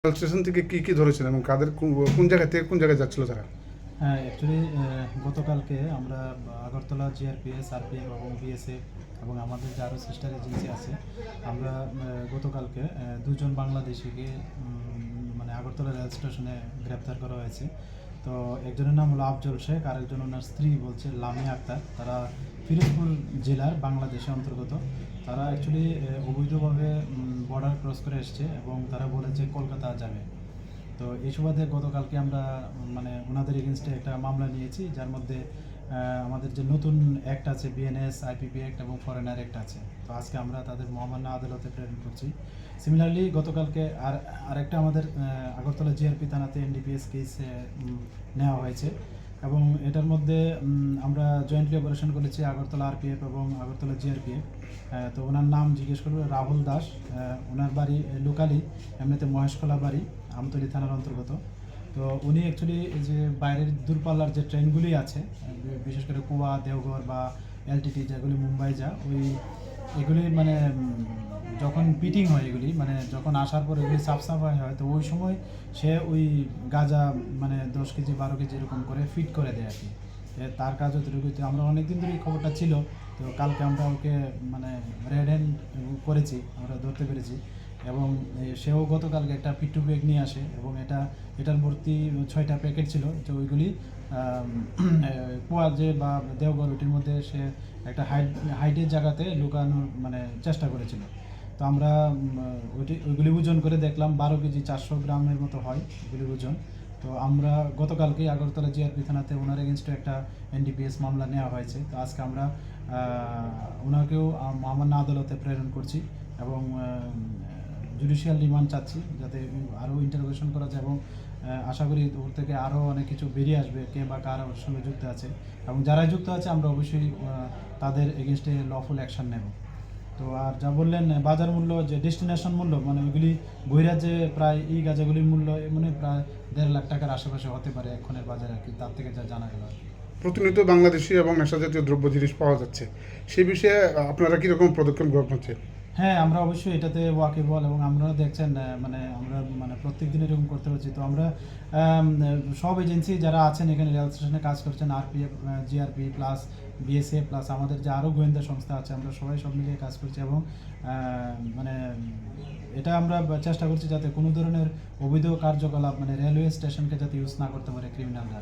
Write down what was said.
Rail station থেকে কি ধরেছেন এবং কাদের কোন জায়গা থেকে কোন জায়গায় যাচ্ছিল তারা? হ্যাঁ, অ্যাকচুয়ালি গতকালকে আমরা আগরতলা জিআরপিএস, আরপিএফ এবং বিএসএফ এবং আমাদের যে আরও সিস্টার এজেন্সি আছে, আমরা গতকালকে দুজন বাংলাদেশিকে মানে আগরতলা রেল স্টেশনে গ্রেপ্তার করা হয়েছে। তো একজনের নাম হলো আফজল শেখ, আরেকজন ওনার স্ত্রী বলছে লামিয়া আক্তার। তারা পিরোজপুর জেলার বাংলাদেশের অন্তর্গত। তারা অ্যাকচুয়ালি অবৈধভাবে বর্ডার ক্রস করে এসছে এবং তারা বলেছে কলকাতা যাবে। তো এই সুবাদে গতকালকে আমরা মানে ওনাদের এগেনস্টে একটা মামলা নিয়েছি, যার মধ্যে আমাদের যে নতুন অ্যাক্ট আছে বিএনএস, আইপিপি অ্যাক্ট এবং ফরেনার অ্যাক্ট আছে। তো আজকে আমরা তাদের মহামান্য আদালতে প্রেরণ করছি। সিমিলারলি গতকালকে আরেকটা আমাদের আগরতলা জিআরপি থানাতে এনডিপিএস কেস নেওয়া হয়েছে এবং এটার মধ্যে আমরা জয়েন্টলি অপারেশন করেছি আগরতলা আরপিএফ এবং আগরতলা জিআরপিএফ। তো ওনার নাম জিজ্ঞেস করবো রাহুল দাস। ওনার বাড়ি লোকালি এমনিতে মহেশখোলা বাড়ি, আমতলী থানার অন্তর্গত। তো উনি অ্যাকচুয়ালি যে বাইরের দূরপাল্লার যে ট্রেনগুলি আছে, বিশেষ করে কুয়া, দেওঘর বা এলটিটি যেগুলি মুম্বাই এগুলি মানে যখন পিটিং হয়, এগুলি মানে যখন আসার পর এগুলি সাফাই হয়, তো ওই সময় সে ওই গাঁজা মানে 10 কেজি 12 কেজি এরকম করে ফিট করে দেয় আর কি। তার কাজ যতটুকু, আমরা অনেকদিন ধরে এই খবরটা ছিল। তো কালকে আমরা ওকে মানে রেড হ্যান্ড করেছি, আমরা ধরতে পেরেছি এবং সেও গতকালকে একটা পিট্টু ব্যাগ নিয়ে আসে এবং এটার ভর্তি 6টা প্যাকেট ছিল। যে ওইগুলি কুয়া যে বা দেওঘর ওটির মধ্যে সে একটা হাইটের জায়গাতে লুকানোর মানে চেষ্টা করেছিল। তো আমরা ওইগুলি ওজন করে দেখলাম 12 কেজি 400 গ্রামের মতো হয় ওইগুলির ওজন। তো আমরা গতকালকে আগরতলা জিআরপি থানাতে ওনার এগেনস্টে একটা এনডিপিএস মামলা নেওয়া হয়েছে। তো আজকে আমরা ওনাকেও মহামান্য আদালতে প্রেরণ করছি এবং জুডিশিয়াল রিমান্ড চাচ্ছি, যাতে আরও ইন্টারোগেশন করা যায় এবং আশা করি ওর থেকে আরও অনেক কিছু বেরিয়ে আসবে, কে বা কারা ওর সঙ্গে যুক্ত আছে এবং যারাই যুক্ত আছে আমরা অবশ্যই তাদের এগেনস্টে লফুল অ্যাকশন নেব। তো আর যা বললেন বাজার মূল্য, যে ডেস্টিনেশন মূল্য, মানে ওইগুলি বহিরাজ্যে প্রায় এই গাঁজাগুলির মূল্য মানে প্রায় 1.5 লাখ টাকার আশেপাশে হতে পারে এক্ষণের বাজারে আর কি, তার থেকে যা জানা গেল। প্রতিনিয়ত বাংলাদেশি এবং নেশাজাতীয় দ্রব্য জিনিস পাওয়া যাচ্ছে, সেই বিষয়ে আপনারা কীরকম পদক্ষেপ গ্রহণ করছেন? হ্যাঁ, আমরা অবশ্যই এটাতে ওয়াকিবহাল এবং আপনারা দেখছেন মানে আমরা মানে প্রত্যেক দিন এরকম করতে হচ্ছে। তো আমরা সব এজেন্সি যারা আছেন এখানে রেল স্টেশনে কাজ করছেন, RPF, GRP plus BSF plus আমাদের যে আরও গোয়েন্দা সংস্থা আছে, আমরা সবাই সব মিলিয়ে কাজ করছি এবং মানে এটা আমরা চেষ্টা করছি যাতে কোনো ধরনের অবৈধ কার্যকলাপ মানে রেলওয়ে স্টেশনকে যাতে ইউজ না করতে পারে ক্রিমিনালরা।